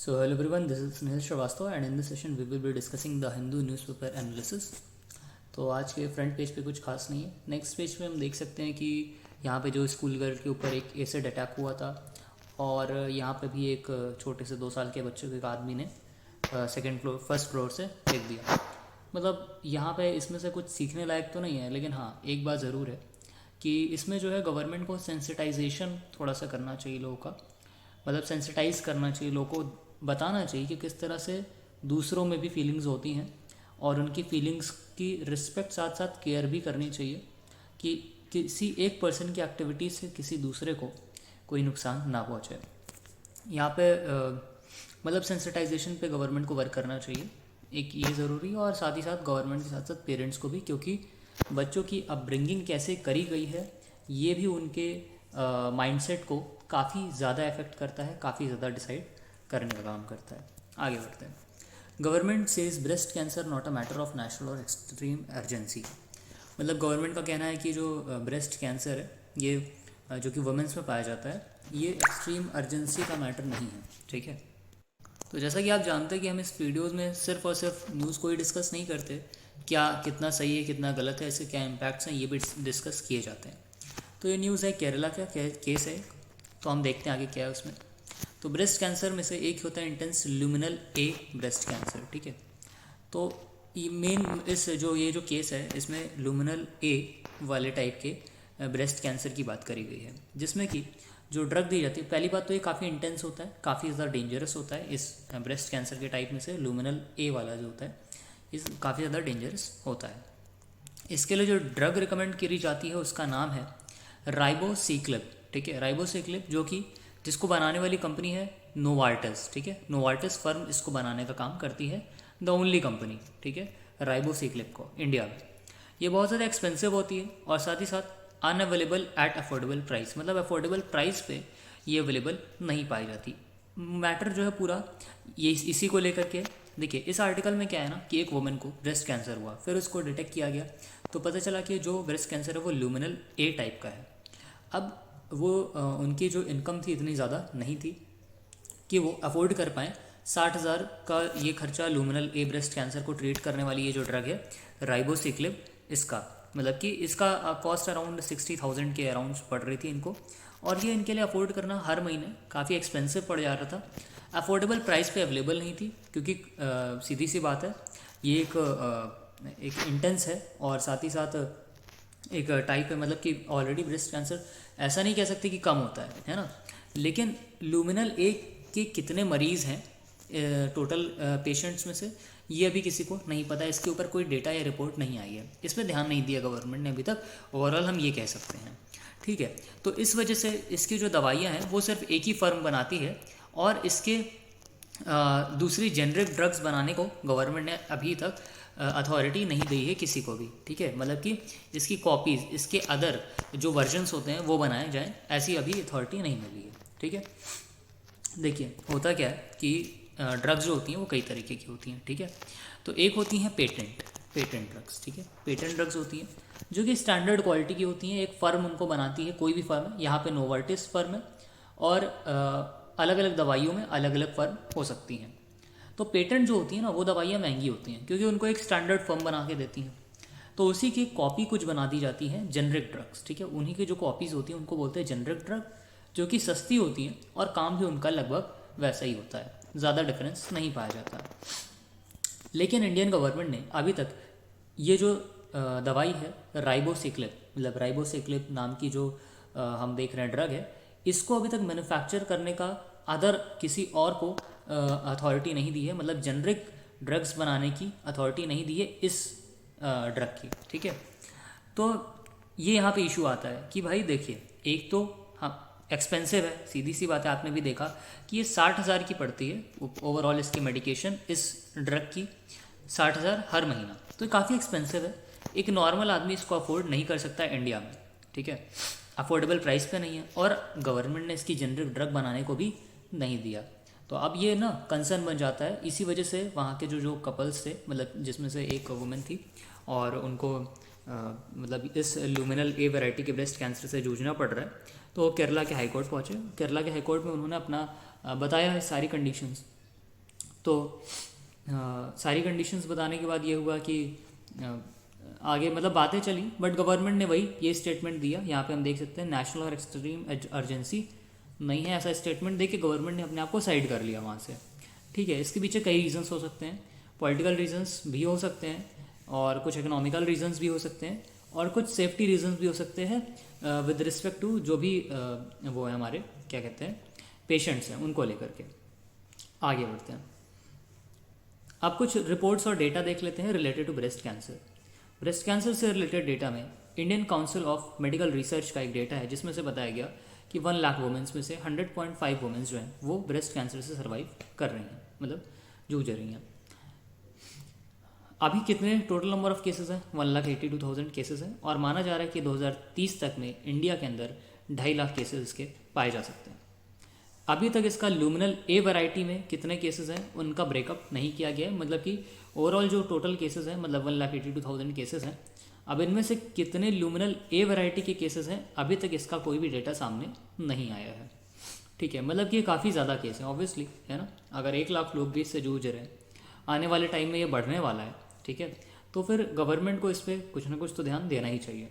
So hello everyone, this is Snehal Shrivastava and in this session we will be discussing the Hindu newspaper analysis. तो आज के front page पे कुछ खास नहीं है. नेक्स्ट पेज पे हम देख सकते हैं कि यहाँ पे जो स्कूल गर्ल के ऊपर एक एसिड अटैक हुआ था और यहाँ पे भी एक छोटे से 2 साल के बच्चे को एक आदमी ने फर्स्ट फ्लोर से फेंक दिया. मतलब यहाँ पे इसमें से कुछ सीखने लायक तो नहीं है, लेकिन हाँ एक बात ज़रूर है कि इसमें जो है गवर्नमेंट को सेंसिटाइजेशन थोड़ा सा करना चाहिए लोगों का. मतलब सेंसिटाइज करना चाहिए लोगों को, बताना चाहिए कि किस तरह से दूसरों में भी फीलिंग्स होती हैं और उनकी फीलिंग्स की रिस्पेक्ट साथ साथ केयर भी करनी चाहिए कि किसी एक पर्सन की एक्टिविटी से किसी दूसरे को कोई नुकसान ना पहुँचे. यहाँ पे मतलब सेंसिटाइजेशन पे गवर्नमेंट को वर्क करना चाहिए, एक ये ज़रूरी है. और साथ ही साथ गवर्नमेंट के साथ साथ पेरेंट्स को भी, क्योंकि बच्चों की अपब्रिंगिंग कैसे करी गई है ये भी उनके माइंडसेट को काफ़ी ज़्यादा इफेक्ट करता है, काफ़ी ज़्यादा डिसाइड करने का काम करता है. आगे बढ़ते हैं. Government says breast cancer not a matter of national और एक्सट्रीम अर्जेंसी. मतलब गवर्नमेंट का कहना है कि जो ब्रेस्ट कैंसर है ये जो कि वुमेंस में पाया जाता है ये एक्सट्रीम अर्जेंसी का मैटर नहीं है. ठीक है, तो जैसा कि आप जानते हैं कि हम इस वीडियोज़ में सिर्फ और सिर्फ न्यूज़ को ही डिस्कस नहीं करते, क्या कितना सही है कितना गलत है, इससे क्या इम्पैक्ट्स हैं ये भी डिस्कस किए जाते हैं. तो ये न्यूज़ है केरला का केस है, तो हम देखते हैं आगे क्या है उसमें. तो ब्रेस्ट कैंसर में से एक होता है इंटेंस ल्यूमिनल ए ब्रेस्ट कैंसर. ठीक है, तो ये मेन ये जो केस है इसमें ल्यूमिनल ए वाले टाइप के ब्रेस्ट कैंसर की बात करी गई है, जिसमें कि जो ड्रग दी जाती है, पहली बात तो ये काफ़ी इंटेंस होता है, काफ़ी ज़्यादा डेंजरस होता है. इस ब्रेस्ट कैंसर के टाइप में से ल्यूमिनल ए वाला जो होता है इस काफ़ी ज़्यादा डेंजरस होता है. इसके लिए जो ड्रग रिकमेंड करी जाती है उसका नाम है राइबोसिक्लिब. ठीक है, राइबोसिक्लिब जो कि जिसको बनाने वाली कंपनी है नोवार्टिस. ठीक है, नोवार्टिस फर्म इसको बनाने का काम करती है, द ओनली कंपनी. ठीक है, राइबोसिक्लिब को इंडिया में. ये बहुत ज़्यादा एक्सपेंसिव होती है और साथ ही साथ अनअवेलेबल एट अफोर्डेबल प्राइस. मतलब अफोर्डेबल प्राइस पे ये अवेलेबल नहीं पाई जाती. मैटर जो है पूरा ये इसी को लेकर के. देखिए इस आर्टिकल में क्या है ना कि एक वुमेन को ब्रेस्ट कैंसर हुआ, फिर उसको डिटेक्ट किया गया तो पता चला कि जो ब्रेस्ट कैंसर है वो ल्यूमिनल ए टाइप का है. अब वो उनकी जो इनकम थी इतनी ज़्यादा नहीं थी कि वो अफोर्ड कर पाएँ 60,000 का ये खर्चा ल्यूमिनल ए ब्रेस्ट कैंसर को ट्रीट करने वाली ये जो ड्रग है राइबोसिक्लिब, इसका मतलब कि इसका कॉस्ट अराउंड 60,000 के अराउंड पड़ रही थी इनको, और ये इनके लिए अफोर्ड करना हर महीने काफ़ी एक्सपेंसिव पड़ जा रहा था. अफोर्डेबल प्राइस पे अवेलेबल नहीं थी क्योंकि सीधी सी बात है ये एक इंटेंस है और साथ ही साथ एक टाइप है. मतलब कि ऑलरेडी ब्रेस्ट कैंसर ऐसा नहीं कह सकते कि कम होता है ना, लेकिन ल्यूमिनल ए के कितने मरीज़ हैं टोटल पेशेंट्स में से ये अभी किसी को नहीं पता. इसके ऊपर कोई डेटा या रिपोर्ट नहीं आई है, इस पर ध्यान नहीं दिया गवर्नमेंट ने अभी तक. ओवरऑल हम ये कह सकते हैं. ठीक है, तो इस वजह से इसकी जो दवाइयाँ हैं वो सिर्फ एक ही फर्म बनाती है और इसके दूसरी जेनरिक ड्रग्स बनाने को गवर्नमेंट ने अभी तक अथॉरिटी नहीं दी है किसी को भी. ठीक है, मतलब कि इसकी कॉपीज़, इसके अदर जो वर्जन्स होते हैं वो बनाए जाएं, ऐसी अभी अथॉरिटी नहीं मिली है. ठीक है, देखिए होता क्या है कि ड्रग्स जो होती हैं वो कई तरीके की होती हैं. ठीक है, तो एक होती हैं पेटेंट ड्रग्स. ठीक है, पेटेंट ड्रग्स होती हैं जो कि स्टैंडर्ड क्वालिटी की होती हैं, एक फ़र्म उनको बनाती है, कोई भी फर्म है. यहाँ पे नोवार्टिस फर्म है और अलग अलग दवाइयों में अलग अलग फर्म हो सकती हैं. तो पेटेंट जो होती है ना वो दवाइयाँ महंगी होती हैं क्योंकि उनको एक स्टैंडर्ड फर्म बना के देती हैं. तो उसी की कॉपी कुछ बना दी जाती है जेनरिक ड्रग्स. ठीक है, उन्हीं की जो कॉपीज़ होती हैं उनको बोलते हैं जेनरिक ड्रग, जो कि सस्ती होती हैं और काम भी उनका लगभग वैसा ही होता है, ज़्यादा डिफरेंस नहीं पाया जाता. लेकिन इंडियन गवर्नमेंट ने अभी तक ये जो दवाई है राइबोसिक्लिब, मतलब राइबोसिक्लिब नाम की जो हम देख रहे हैं ड्रग है, इसको अभी तक मैन्युफैक्चर करने का अदर किसी और को अथॉरिटी नहीं दी है. मतलब जेनरिक ड्रग्स बनाने की अथॉरिटी नहीं दी है इस ड्रग की. ठीक है, तो ये यहाँ पे इशू आता है कि भाई देखिए एक तो हाँ एक्सपेंसिव है, सीधी सी बात है. आपने भी देखा कि ये 60,000 की पड़ती है ओवरऑल इसकी मेडिकेशन, इस ड्रग की 60,000 हर महीना. तो ये काफ़ी एक्सपेंसिव है, एक नॉर्मल आदमी इसको अफोर्ड नहीं कर सकता इंडिया में. ठीक है, अफोर्डेबल प्राइस पे नहीं है और गवर्नमेंट ने इसकी जेनरिक ड्रग बनाने को भी नहीं दिया. तो अब ये ना कंसर्न बन जाता है. इसी वजह से वहाँ के जो कपल्स थे, मतलब जिसमें से एक वुमेन थी और उनको मतलब इस ल्यूमिनल ए वैरायटी के ब्रेस्ट कैंसर से जूझना पड़ रहा है, तो केरला के हाई कोर्ट पहुँचे. केरला के हाई कोर्ट में उन्होंने अपना बताया है सारी कंडीशंस तो सारी कंडीशंस बताने के बाद ये हुआ कि आगे मतलब बातें चली, बट गवर्नमेंट ने वही ये स्टेटमेंट दिया। यहाँ पे हम देख सकते हैं नेशनल और एक्सट्रीम अर्जेंसी नहीं है, ऐसा स्टेटमेंट दे के गवर्नमेंट ने अपने आप को साइड कर लिया वहाँ से। ठीक है, इसके पीछे कई रीजंस हो सकते हैं, पॉलिटिकल रीजंस भी हो सकते हैं, और कुछ इकोनॉमिकल रीजंस भी हो सकते हैं, और कुछ सेफ्टी रीजंस भी हो सकते हैं विद रिस्पेक्ट टू जो भी वो है हमारे क्या कहते हैं पेशेंट्स हैं उनको लेकर के। आगे बढ़ते हैं, अब कुछ रिपोर्ट्स और डेटा देख लेते हैं related to breast cancer. Breast cancer से रिलेटेड डेटा में Indian Council of Medical Research का एक डेटा है जिसमें से बताया गया कि 1 लाख वुमेंस में से 100.5 वुमेंस जो हैं वो ब्रेस्ट कैंसर से सर्वाइव कर रही हैं, मतलब जूझ रही हैं। अभी कितने टोटल नंबर ऑफ केसेस हैं? 1,82,000 केसेस हैं, और माना जा रहा है कि 2030 तक में इंडिया के अंदर 2.5 लाख केसेस इसके पाए जा सकते हैं। अभी तक इसका ल्यूमिनल ए वैरायटी में कितने केसेस हैं उनका ब्रेकअप नहीं किया गया है, मतलब कि ओवरऑल जो टोटल केसेस हैं मतलब 1,82,000 केसेस हैं, अब इनमें से कितने ल्यूमिनल ए वैरायटी के केसेस हैं अभी तक इसका कोई भी डेटा सामने नहीं आया है। ठीक है, मतलब कि ये काफ़ी ज़्यादा केस है ऑब्वियसली, है ना। अगर 1 लाख लोग भी इससे जूझ रहे हैं, आने वाले टाइम में ये बढ़ने वाला है, ठीक है, तो फिर गवर्नमेंट को इस पर कुछ ना कुछ तो ध्यान देना ही चाहिए।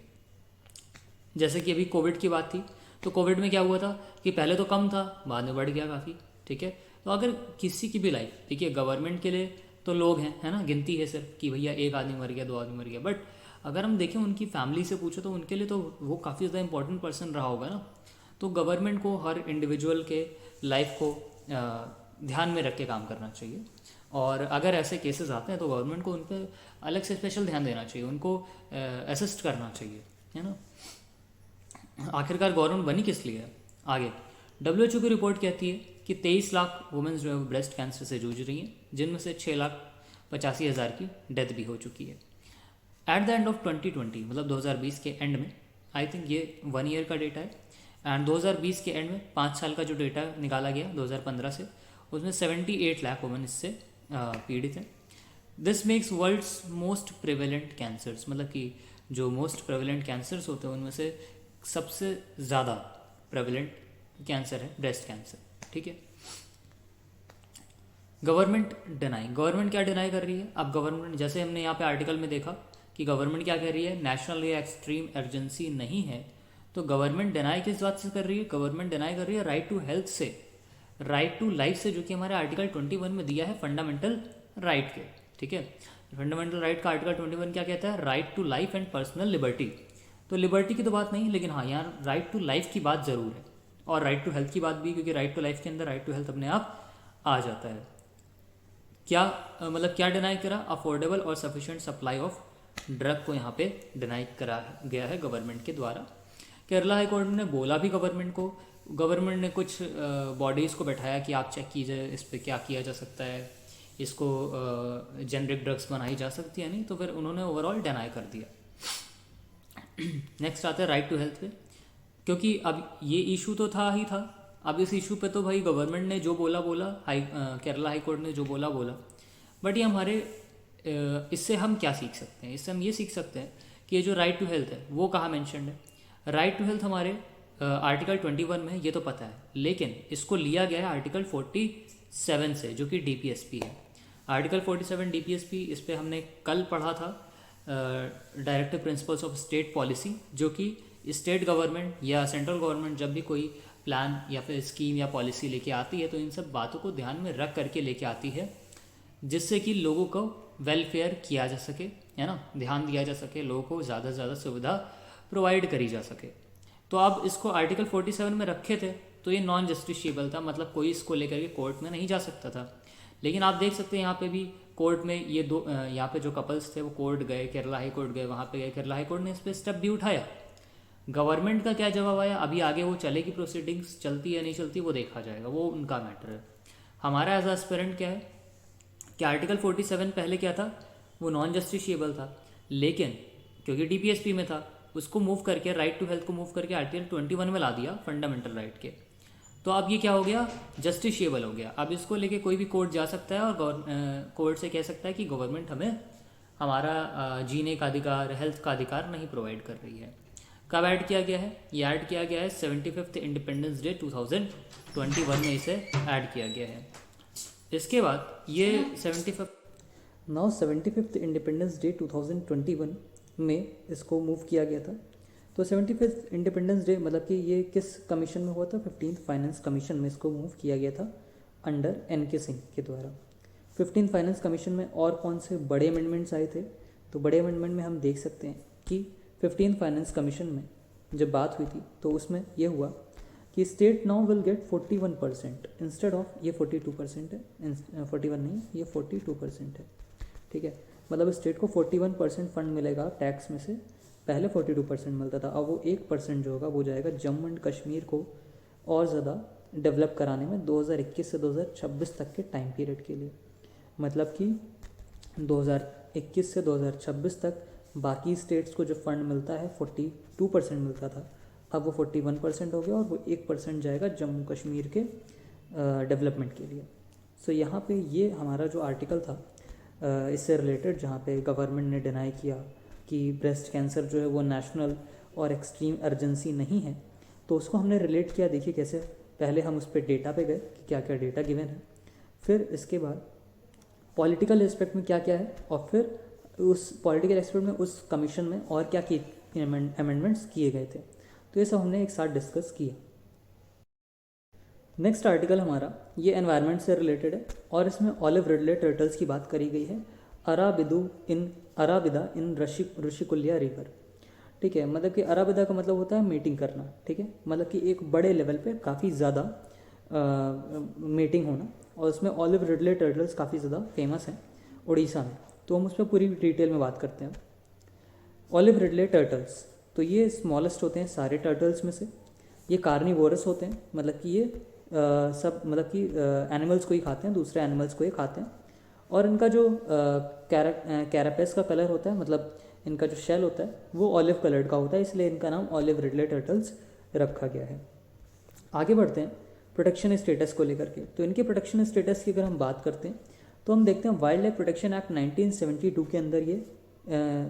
जैसे कि अभी कोविड की बात थी, तो कोविड में क्या हुआ था कि पहले तो कम था, बाद में बढ़ गया काफ़ी। ठीक है, तो अगर किसी की भी लाइफ, देखिए गवर्नमेंट के लिए तो लोग हैं, है ना, गिनती है सिर्फ कि भैया 1 आदमी मर गया, 2 आदमी मर गया, बट अगर हम देखें उनकी फैमिली से पूछो तो उनके लिए तो वो काफ़ी ज़्यादा इंपॉर्टेंट पर्सन रहा होगा ना। तो गवर्नमेंट को हर इंडिविजुअल के लाइफ को ध्यान में रख के काम करना चाहिए, और अगर ऐसे केसेस आते हैं तो गवर्नमेंट को उन पर अलग से स्पेशल ध्यान देना चाहिए, उनको असिस्ट करना चाहिए, है ना। आखिरकार गवर्नमेंट बनी किस लिए है? आगे WHO की रिपोर्ट कहती है कि 23 लाख वुमेन्स जो है ब्रेस्ट कैंसर से जूझ रही हैं, जिनमें से 6,85,000 की डेथ भी हो चुकी है। एट द एंड ऑफ 2020, मतलब 2020 के एंड में, आई थिंक ये 1 ईयर का डेटा है, एंड 2020 के एंड में 5 साल का जो डेटा निकाला गया 2015 से, उसमें 78 लाख वुमेन इससे पीड़ित हैं। This makes world's most prevalent cancers, मतलब कि जो मोस्ट प्रेवेलेंट कैंसर्स होते हैं उनमें से सबसे ज़्यादा प्रेवेलेंट कैंसर है ब्रेस्ट कैंसर। ठीक है, गवर्नमेंट क्या डिनाई कर रही है? अब गवर्नमेंट, जैसे हमने यहाँ पे आर्टिकल में देखा कि गवर्नमेंट क्या कह रही है, नेशनल या एक्सट्रीम अर्जेंसी नहीं है, तो गवर्नमेंट डिनाई किस बात से कर रही है? गवर्नमेंट डिनाई कर रही है राइट टू हेल्थ से, राइट टू लाइफ से, जो कि हमारे आर्टिकल 21 में दिया है फंडामेंटल राइट के। ठीक है, फंडामेंटल राइट का आर्टिकल 21 क्या कहता है? Right to life and personal liberty. तो लिबर्टी की तो बात नहीं, लेकिन हाँ यहाँ राइट टू लाइफ की बात ज़रूर है, और राइट टू हेल्थ की बात भी, क्योंकि राइट टू लाइफ के अंदर राइट टू हेल्थ अपने आप आ जाता है। क्या मतलब क्या डिनाई करा? अफोर्डेबल और सफिशिएंट सप्लाई ऑफ ड्रग को यहाँ पे डिनाई करा गया है गवर्नमेंट के द्वारा। केरला हाई कोर्ट ने बोला भी गवर्नमेंट को, गवर्नमेंट ने कुछ बॉडीज़ को बैठाया कि आप चेक कीजिए इस पर क्या किया जा सकता है, इसको जेनरिक ड्रग्स बनाई जा सकती है नहीं, तो फिर उन्होंने ओवरऑल डिनाई कर दिया। नेक्स्ट आता है राइट टू हेल्थ पे, क्योंकि अब ये इशू तो था ही था, अब इस इशू पे तो भाई गवर्नमेंट ने जो बोला केरला हाई कोर्ट ने जो बोला, बट ये हमारे इससे हम क्या सीख सकते हैं? इससे हम ये सीख सकते हैं कि ये जो राइट टू हेल्थ है वो कहाँ मेंशन्ड है। राइट टू हेल्थ हमारे आर्टिकल 21 में है, ये तो पता है, लेकिन इसको लिया गया है आर्टिकल 47 से, जो कि DPSP है। आर्टिकल 47 DPSP, इस पर हमने कल पढ़ा था, directive principles of state policy, जो कि स्टेट गवर्नमेंट या सेंट्रल गवर्नमेंट जब भी कोई प्लान या फिर स्कीम या पॉलिसी लेके आती है तो इन सब बातों को ध्यान में रख करके लेके आती है, जिससे कि लोगों को वेलफेयर किया जा सके, है ना, ध्यान दिया जा सके, लोगों को ज़्यादा से ज़्यादा सुविधा प्रोवाइड करी जा सके। तो अब इसको आर्टिकल 47 में रखे थे तो ये नॉन जस्टिशिएबल था, मतलब कोई इसको लेकर के कोर्ट में नहीं जा सकता था। लेकिन आप देख सकते हैं यहाँ पे भी कोर्ट में ये दो यहाँ पे जो कपल्स थे वो कोर्ट गए, केरला हाई कोर्ट गए, वहाँ पे गए, केरला हाई कोर्ट ने इस पर स्टेप भी उठाया। गवर्नमेंट का क्या जवाब आया, अभी आगे वो चलेगी प्रोसीडिंग्स, चलती है नहीं चलती वो देखा जाएगा, वो उनका मैटर है। हमारा एज एस्पिरेंट क्या है कि आर्टिकल 47 पहले क्या था, वो नॉन जस्टिशिएबल था, लेकिन क्योंकि DPSP में था उसको मूव करके, राइट टू हेल्थ को मूव करके आर्टिकल 21 में ला दिया फंडामेंटल राइट के। तो अब ये क्या हो गया, जस्टिशिएबल हो गया। अब इसको लेके कोई भी कोर्ट जा सकता है और कोर्ट से कह सकता है कि गवर्नमेंट हमें हमारा जीने का अधिकार, हेल्थ का अधिकार नहीं प्रोवाइड कर रही है। कब ऐड किया गया है? ये ऐड किया गया है 75th इंडिपेंडेंस डे 2021 में इसे ऐड किया गया है। इसके बाद ये 75th इंडिपेंडेंस डे 2021 में इसको मूव किया गया था। तो 75th इंडिपेंडेंस डे मतलब कि ये किस कमीशन में हुआ था? 15th फाइनेंस कमीशन में इसको मूव किया गया था अंडर NK सिंह के द्वारा। 15th फाइनेंस कमीशन में और कौन से बड़े अमेंडमेंट्स आए थे? तो बड़े अमेंडमेंट में हम देख सकते हैं कि 15th फाइनेंस कमीशन में जब बात हुई थी तो उसमें यह हुआ कि state now will get 41% instead of, ये 42% है, 41 नहीं, ये 42% है, ठीक है। मतलब स्टेट को 41% फंड मिलेगा टैक्स में से, पहले 42% मिलता था, अब वो 1% जो होगा वो जाएगा जम्मू एंड कश्मीर को और ज़्यादा डेवलप कराने में 2021 से 2026 तक के टाइम पीरियड के लिए। मतलब कि 2021 से 2026 तक बाकी स्टेट्स को जो फंड मिलता है 42% मिलता था, अब वो 41% हो गया और वो 1% जाएगा जम्मू कश्मीर के डेवलपमेंट के लिए। सो यहाँ पे ये हमारा जो आर्टिकल था इससे रिलेटेड, जहाँ पे गवर्नमेंट ने डिनाई किया कि ब्रेस्ट कैंसर जो है वो नेशनल और एक्सट्रीम अर्जेंसी नहीं है, तो उसको हमने रिलेट किया। देखिए कैसे, पहले हम उस पर डेटा पे गए कि क्या क्या डेटा गिवन है, फिर इसके बाद पॉलिटिकल एस्पेक्ट में क्या क्या है, और फिर उस पॉलिटिकल एस्पेक्ट में उस कमीशन में और क्या अमेंडमेंट्स किए गए थे। तो ये सब हमने एक साथ डिस्कस किया। नेक्स्ट आर्टिकल हमारा ये एनवायरनमेंट से रिलेटेड है और इसमें ऑलिव रिडले टर्टल्स की बात करी गई है, अराबिदा इन ऋषिकुल्या रिवर, ठीक है। मतलब कि अराबिदा का मतलब होता है मीटिंग करना, ठीक है। मतलब कि एक बड़े लेवल पे काफ़ी ज़्यादा मीटिंग होना, और उसमें ऑलिव रिडले टर्टल्स काफ़ी ज़्यादा फेमस हैं उड़ीसा में। तो हम उस पर पूरी डिटेल में बात करते हैं। ऑलिव रिडले टर्टल्स, तो ये स्मॉलेस्ट होते हैं सारे टर्टल्स में से, ये कार्निवोरस होते हैं, मतलब कि ये सब मतलब कि एनिमल्स को ही खाते हैं, दूसरे एनिमल्स को ही खाते हैं। और इनका जो कैरापेस का कलर होता है, मतलब इनका जो शेल होता है वो ऑलिव कलर्ड का होता है, इसलिए इनका नाम ऑलिव रिडले टर्टल्स रखा गया है। आगे बढ़ते हैं प्रोटेक्शन स्टेटस को लेकर के। तो इनके प्रोटेक्शन स्टेटस की अगर हम बात करते हैं तो हम देखते हैं वाइल्ड लाइफ प्रोटेक्शन एक्ट 1972 के अंदर ये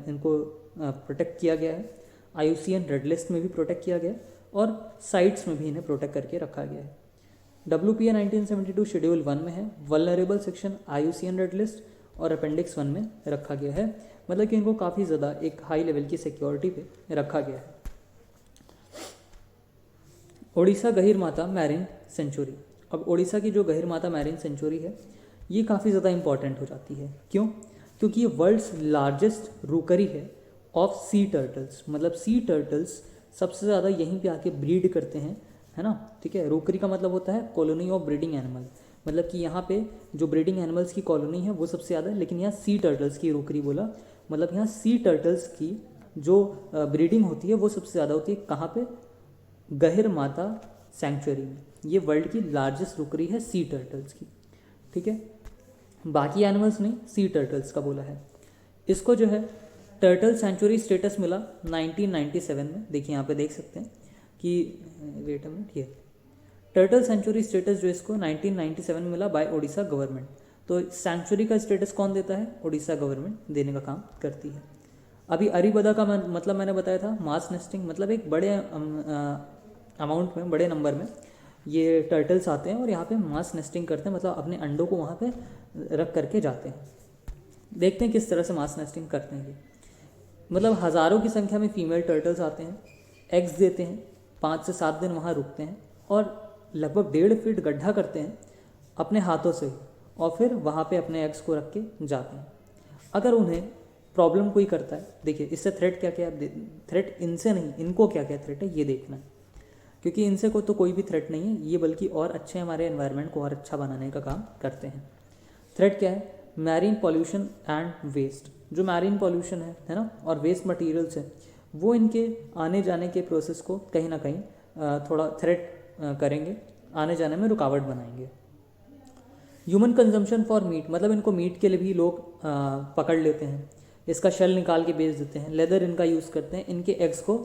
इनको प्रोटेक्ट किया गया है। IUCN रेड लिस्ट में भी प्रोटेक्ट किया गया है और साइट्स में भी इन्हें प्रोटेक्ट करके रखा गया है। WPA 1972 शेड्यूल 1 में है, vulnerable section IUCN red list और अपेंडिक्स 1 में रखा गया है। मतलब कि इनको काफ़ी ज़्यादा एक हाई लेवल की सिक्योरिटी पे रखा गया है। ओडिशा गहिरमाथा मैरीन सेंचुरी, अब ओडिशा की जो गहिरमाथा मैरीन सेंचुरी है ये काफ़ी ज़्यादा इंपॉर्टेंट हो जाती है। क्यों? क्योंकि ये वर्ल्ड्स लार्जेस्ट रूकरी है ऑफ सी टर्टल्स, मतलब सी टर्टल्स सबसे ज़्यादा यहीं पे आके ब्रीड करते हैं, है ना, ठीक है। रूकरी का मतलब होता है कॉलोनी ऑफ ब्रीडिंग एनिमल, मतलब कि यहाँ पे जो ब्रीडिंग एनिमल्स की कॉलोनी है वो सबसे ज़्यादा है, लेकिन यहाँ सी टर्टल्स की रूकरी बोला, मतलब यहाँ सी टर्टल्स की जो ब्रीडिंग होती है वो सबसे ज़्यादा होती है। कहाँ पे? गहिरमाथा सेंचुरी में। ये वर्ल्ड की लार्जेस्ट रूकरी है सी टर्टल्स की, ठीक है। बाकी एनिमल्स नहीं, सी टर्टल्स का बोला है। इसको जो है टर्टल सेंचुरी स्टेटस मिला 1997 में। देखिए यहाँ पे देख सकते हैं कि वेट अ मिनट, ये टर्टल सेंचुरी स्टेटस जो इसको 1997 में मिला बाय ओडिशा गवर्नमेंट। तो सेंचुरी का स्टेटस कौन देता है? ओडिशा गवर्नमेंट देने का काम करती है। अभी अरीबदा का मतलब मैंने बताया था मास नेस्टिंग, मतलब एक बड़े अमाउंट में, बड़े नंबर में ये टर्टल्स आते हैं और यहाँ पे मास नेस्टिंग करते हैं, मतलब अपने अंडों को वहाँ पे रख करके जाते हैं। देखते हैं किस तरह से मास नेस्टिंग करते हैं ये। मतलब हज़ारों की संख्या में फीमेल टर्टल्स आते हैं, एग्स देते हैं, 5 से 7 दिन वहाँ रुकते हैं और लगभग 1.5 फीट गड्ढा करते हैं अपने हाथों से, और फिर वहाँ पे अपने एग्स को रख के जाते हैं। अगर उन्हें प्रॉब्लम कोई करता है, देखिए इससे थ्रेट क्या क्या है, थ्रेट इनसे नहीं, इनको क्या क्या थ्रेट है ये देखना है, क्योंकि इनसे को तो कोई भी थ्रेट नहीं है, ये बल्कि और अच्छे हमारे एनवायरनमेंट को और अच्छा बनाने का काम करते हैं। थ्रेट क्या है? Marine pollution and waste. जो मैरीन पॉल्यूशन है ना, और वेस्ट मटेरियल्स है, वो इनके आने जाने के प्रोसेस को कहीं ना कहीं थोड़ा थ्रेट करेंगे, आने जाने में रुकावट बनाएंगे। ह्यूमन कंजम्पशन फॉर मीट, मतलब इनको मीट के लिए भी लोग पकड़ लेते हैं, इसका शेल निकाल के बेच देते हैं, लेदर इनका यूज़ करते हैं, इनके एग्स को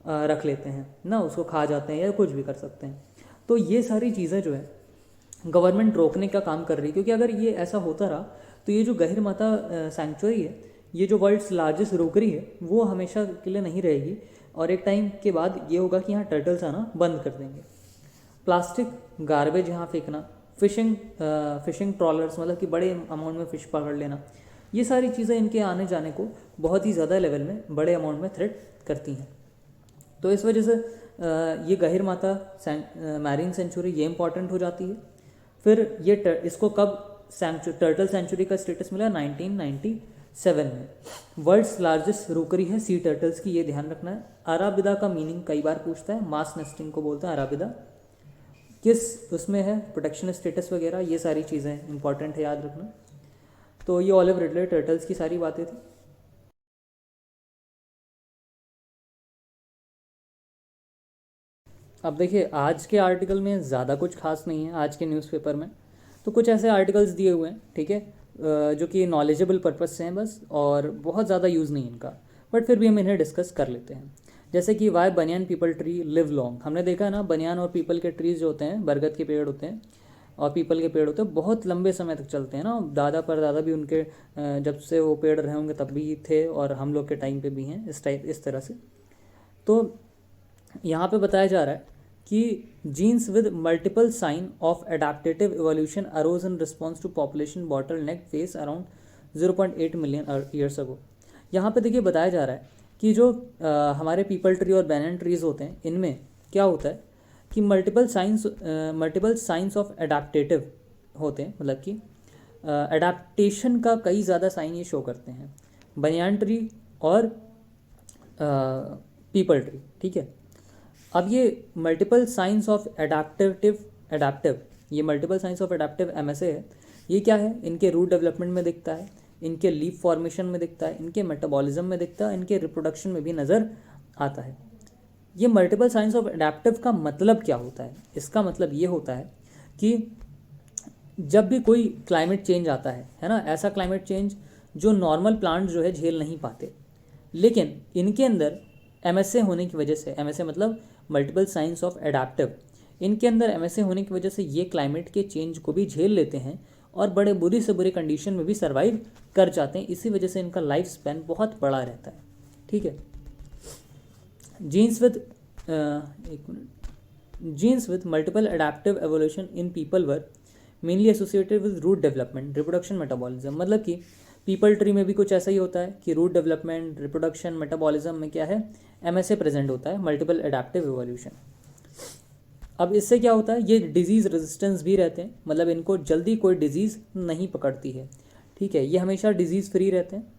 रख लेते हैं ना, उसको खा जाते हैं या कुछ भी कर सकते हैं। तो ये सारी चीज़ें जो है गवर्नमेंट रोकने का काम कर रही है, क्योंकि अगर ये ऐसा होता रहा तो ये जो गहिरमाथा सेंचुरी है, ये जो वर्ल्ड्स लार्जेस्ट रोकरी है, वो हमेशा के लिए नहीं रहेगी, और एक टाइम के बाद ये होगा कि यहाँ टर्टल्स आना बंद कर देंगे। प्लास्टिक गार्बेज यहाँ फेंकना, फिशिंग ट्रॉलर्स, मतलब कि बड़े अमाउंट में फ़िश पकड़ लेना, ये सारी चीज़ें इनके आने जाने को बहुत ही ज़्यादा लेवल में बड़े अमाउंट में थ्रेट करती हैं। तो इस वजह से ये गहिर माता मैरीन सेंचुरी ये इंपॉर्टेंट हो जाती है। फिर ये इसको कब टर्टल सेंचुरी का स्टेटस मिला? 1997 में। वर्ल्ड्स लार्जेस्ट रूकरी है सी टर्टल्स की, ये ध्यान रखना है। अराबिदा का मीनिंग कई बार पूछता है, मास नेस्टिंग को बोलते हैं अराबिदा। किस उसमें है, प्रोटेक्शन स्टेटस वगैरह, ये सारी चीज़ें इंपॉर्टेंट है, याद रखना। तो ये ऑलिव रिडले टर्टल्स की सारी बातें थी। अब देखिए आज के आर्टिकल में ज़्यादा कुछ खास नहीं है, आज के न्यूज़पेपर में तो कुछ ऐसे आर्टिकल्स दिए हुए हैं, ठीक है, जो कि नॉलेजेबल पर्पज़ से हैं बस, और बहुत ज़्यादा यूज़ नहीं इनका, बट फिर भी हम इन्हें डिस्कस कर लेते हैं। जैसे कि वाई बनियान पीपल ट्री लिव लॉन्ग, हमने देखा है ना, बनियान और पीपल के ट्रीज जो होते हैं, बरगद के पेड़ होते हैं और पीपल के पेड़ होते हैं, बहुत लंबे समय तक चलते हैं ना। दादा परदादा भी उनके जब से वो पेड़ रहे होंगे तब भी थे, और हम लोग के टाइम पे भी हैं इस तरह से। तो यहाँ पे बताया जा रहा है कि genes with multiple sign of adaptative evolution arose in response to population bottleneck face around 0.8 million years ago. यहाँ पे देखिए बताया जा रहा है कि जो हमारे पीपल ट्री और बैनन ट्रीज होते हैं, इनमें क्या होता है कि मल्टीपल साइंस ऑफ एडाप्टेटिव होते हैं, मतलब कि एडाप्टेशन का कई ज़्यादा साइन ये शो करते हैं, बनियान ट्री और पीपल ट्री, ठीक है। अब ये मल्टीपल साइंस ऑफ एडाप्टिव ये multiple science of adaptive MSA है। ये क्या है? इनके रूट डेवलपमेंट में दिखता है, इनके लीफ फॉर्मेशन में दिखता है, इनके मेटाबॉलिज्म में दिखता है, इनके रिप्रोडक्शन में भी नज़र आता है। ये मल्टीपल साइंस ऑफ एडाप्टिव का मतलब क्या होता है? इसका मतलब ये होता है कि जब भी कोई क्लाइमेट चेंज आता है ना, ऐसा क्लाइमेट चेंज जो नॉर्मल प्लांट जो है झेल नहीं पाते, लेकिन इनके अंदर MSA होने की वजह से, MSA मतलब मल्टीपल साइंस ऑफ एडाप्टिव, इनके अंदर MSA होने की वजह से ये क्लाइमेट के चेंज को भी झेल लेते हैं और बड़े बुरी से बुरी कंडीशन में भी सर्वाइव कर जाते हैं। इसी वजह से इनका लाइफ स्पैन बहुत बड़ा रहता है, ठीक है। Genes with multiple adaptive evolution in people were mainly associated with root development, reproduction, metabolism. मतलब कि पीपल ट्री में भी कुछ ऐसा ही होता है कि रूट डेवलपमेंट, रिप्रोडक्शन, मेटाबॉलिज्म में क्या है? MSA प्रेजेंट होता है, मल्टीपल एडाप्टिव एवोल्यूशन। अब इससे क्या होता है? ये डिजीज़ रेजिस्टेंस भी रहते हैं, मतलब इनको जल्दी कोई डिजीज़ नहीं पकड़ती है, ठीक है। ये हमेशा डिजीज़ फ्री रहते हैं।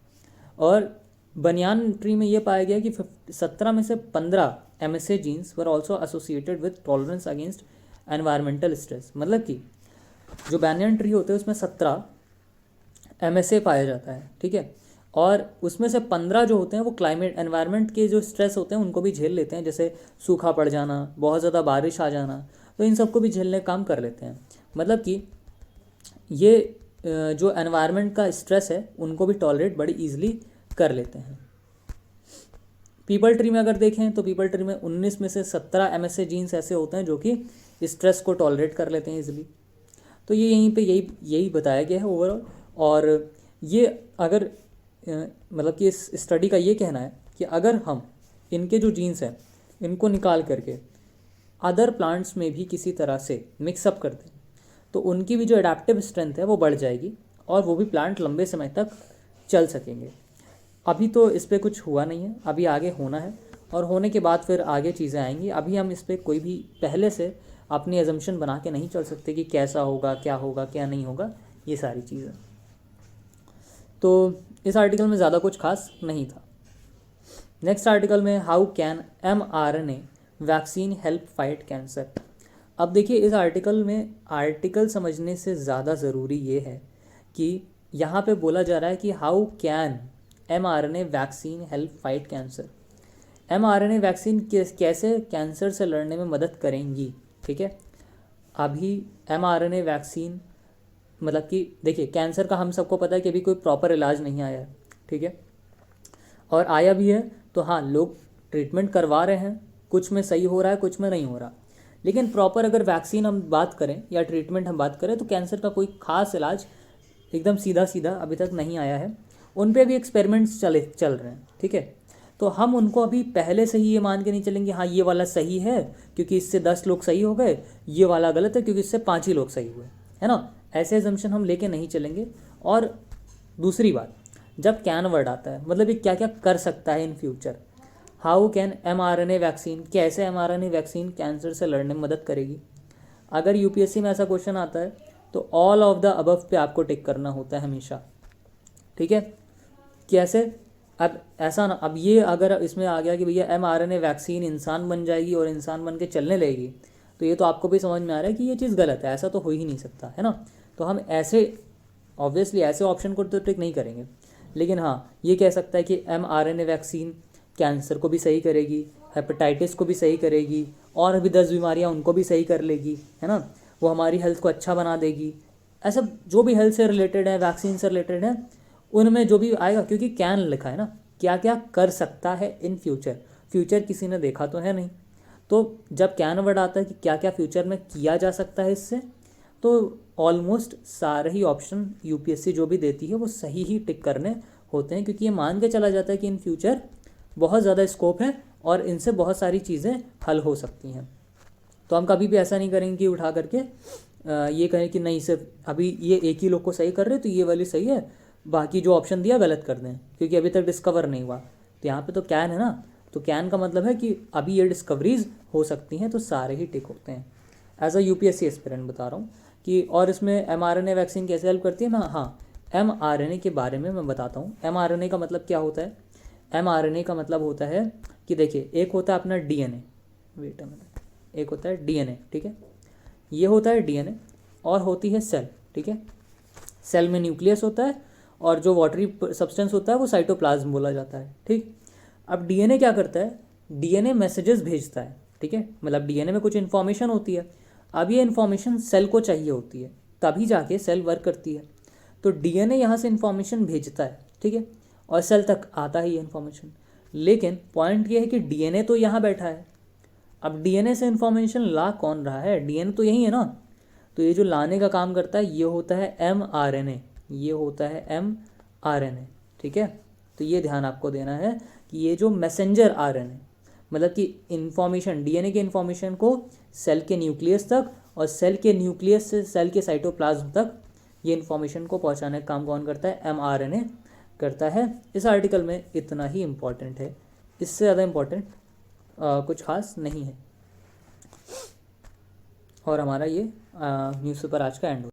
और बनियान ट्री में ये पाया गया कि 17 में से 15 MSA genes were also associated with tolerance against environmental stress. मतलब कि जो बनियान ट्री होते हैं उसमें 17 MSA पाया जाता है, ठीक है, और उसमें से 15 जो होते हैं वो क्लाइमेट एनवायरनमेंट के जो स्ट्रेस होते हैं उनको भी झेल लेते हैं, जैसे सूखा पड़ जाना, बहुत ज़्यादा बारिश आ जाना, तो इन सबको भी झेलने का काम कर लेते हैं। मतलब कि ये जो एनवायरनमेंट का स्ट्रेस है उनको भी टॉलरेट बड़ी ईजिली कर लेते हैं। पीपल ट्री में अगर देखें तो पीपल ट्री में 19 में से 17 MSA जीन्स ऐसे होते हैं जो कि स्ट्रेस को टॉलरेट कर लेते हैं ईजिली। तो ये यहीं पे यही बताया गया है ओवरऑल। और ये अगर मतलब कि इस स्टडी का ये कहना है कि अगर हम इनके जो जीन्स हैं इनको निकाल करके अदर प्लांट्स में भी किसी तरह से मिक्सअप कर दें तो उनकी भी जो एडाप्टिव स्ट्रेंथ है वो बढ़ जाएगी और वो भी प्लांट लंबे समय तक चल सकेंगे। अभी तो इस पर कुछ हुआ नहीं है, अभी आगे होना है और होने के बाद फिर आगे चीज़ें आएंगी। अभी हम इस पर कोई भी पहले से अपनी एजम्पशन बना के नहीं चल सकते कि कैसा होगा क्या नहीं होगा, ये सारी चीज़ें। तो इस आर्टिकल में ज़्यादा कुछ खास नहीं था। नेक्स्ट आर्टिकल में how can mRNA vaccine help fight cancer. अब देखिए इस आर्टिकल में आर्टिकल समझने से ज़्यादा ज़रूरी ये है कि यहाँ पे बोला जा रहा है कि how can mRNA vaccine help fight cancer. mRNA vaccine कैसे कैंसर से लड़ने में मदद करेंगी, ठीक है। अभी mRNA वैक्सीन मतलब कि देखिए कैंसर का हम सबको पता है कि अभी कोई प्रॉपर इलाज नहीं आया है, ठीक है, और आया भी है तो हाँ लोग ट्रीटमेंट करवा रहे हैं, कुछ में सही हो रहा है कुछ में नहीं हो रहा, लेकिन प्रॉपर अगर वैक्सीन हम बात करें या ट्रीटमेंट हम बात करें तो कैंसर का कोई खास इलाज एकदम सीधा अभी तक नहीं आया है। उन पे भी एक्सपेरिमेंट्स चल रहे हैं, ठीक है। तो हम उनको अभी पहले से ही ये मान के नहीं चलेंगे हाँ ये वाला सही है क्योंकि इससे 10 लोग सही हो गए, ये वाला गलत है क्योंकि इससे 5 ही लोग सही हुए। है ना, ऐसे एजम्पशन हम लेके नहीं चलेंगे। और दूसरी बात, जब कैन वर्ड आता है मतलब ये क्या क्या कर सकता है in future. How can mRNA vaccine, कैसे mRNA वैक्सीन कैंसर से लड़ने में मदद करेगी। अगर यूपीएससी में ऐसा क्वेश्चन आता है तो ऑल ऑफ द अबव पे आपको टिक करना होता है हमेशा, ठीक है। कैसे, अब ऐसा ना, अब ये अगर इसमें आ गया कि भैया mRNA वैक्सीन इंसान बन जाएगी और इंसान बन के चलने लगेगी, तो ये तो आपको भी समझ में आ रहा है कि ये चीज़ गलत है, ऐसा तो हो ही नहीं सकता, है ना। तो हम ऐसे ऑब्वियसली ऐसे ऑप्शन को तो टिक नहीं करेंगे। लेकिन हाँ, ये कह सकता है कि mRNA वैक्सीन कैंसर को भी सही करेगी, हेपेटाइटिस को भी सही करेगी, और भी 10 बीमारियाँ उनको भी सही कर लेगी, है ना। वो हमारी हेल्थ को अच्छा बना देगी। ऐसा जो भी हेल्थ से रिलेटेड है, वैक्सीन से रिलेटेड है, उनमें जो भी आएगा, क्योंकि कैन लिखा है ना, क्या क्या कर सकता है इन फ्यूचर। फ्यूचर किसी ने देखा तो है नहीं, तो जब कैन वर्ड आता है कि क्या क्या फ्यूचर में किया जा सकता है इससे, तो ऑलमोस्ट सारे ही ऑप्शन यूपीएससी जो भी देती है वो सही ही टिक करने होते हैं, क्योंकि ये मान के चला जाता है कि इन फ्यूचर बहुत ज़्यादा स्कोप है और इनसे बहुत सारी चीज़ें हल हो सकती हैं। तो हम कभी भी ऐसा नहीं करेंगे कि उठा करके ये कहें कि नहीं सिर्फ अभी ये एक ही लोग को सही कर रहे तो ये वाली सही है, बाकी जो ऑप्शन दिया गलत कर दें, क्योंकि अभी तक डिस्कवर नहीं हुआ। तो यहाँ पे तो कैन है ना, तो कैन का मतलब है कि अभी ये डिस्कवरीज हो सकती हैं, तो सारे ही टिक होते हैं। एज अ यूपीएससी एस्पिरेंट बता रहा हूँ कि, और इसमें mRNA वैक्सीन कैसे हेल्प करती है। मैं हाँ mRNA के बारे में मैं बताता हूँ। mRNA का मतलब क्या होता है। mRNA का मतलब होता है कि देखिए, एक होता है अपना DNA, वेट अ मिनट, एक होता है DNA, ठीक है, ये होता है DNA, और होती है सेल, ठीक है। सेल में न्यूक्लियस होता है और जो वाटरी सब्सटेंस होता है वो साइटोप्लाज्म बोला जाता है, ठीक। अब DNA क्या करता है, DNA मैसेजेस भेजता है, ठीक है, मतलब DNA में कुछ इन्फॉर्मेशन होती है। अब ये इन्फॉर्मेशन सेल को चाहिए होती है, तभी जाके सेल वर्क करती है। तो DNA यहाँ से इन्फॉर्मेशन भेजता है, ठीक है, और सेल तक आता है ये इन्फॉर्मेशन। लेकिन पॉइंट ये है कि DNA तो यहाँ बैठा है। अब DNA से इन्फॉर्मेशन ला कौन रहा है, DNA तो यही है ना। तो ये जो लाने का काम करता है ये होता है mRNA, ये होता है mRNA, ठीक है। तो ये ध्यान आपको देना है कि ये जो मैसेंजर RNA, मतलब कि इन्फॉर्मेशन, DNA के इन्फॉर्मेशन को सेल के न्यूक्लियस तक और सेल के न्यूक्लियस से सेल के साइटोप्लाज्म तक ये इन्फॉर्मेशन को पहुंचाने का काम कौन करता है, mRNA करता है। इस आर्टिकल में इतना ही इम्पॉर्टेंट है, इससे ज़्यादा इम्पॉर्टेंट कुछ खास नहीं है। और हमारा ये न्यूज़पेपर आज का एंड हो।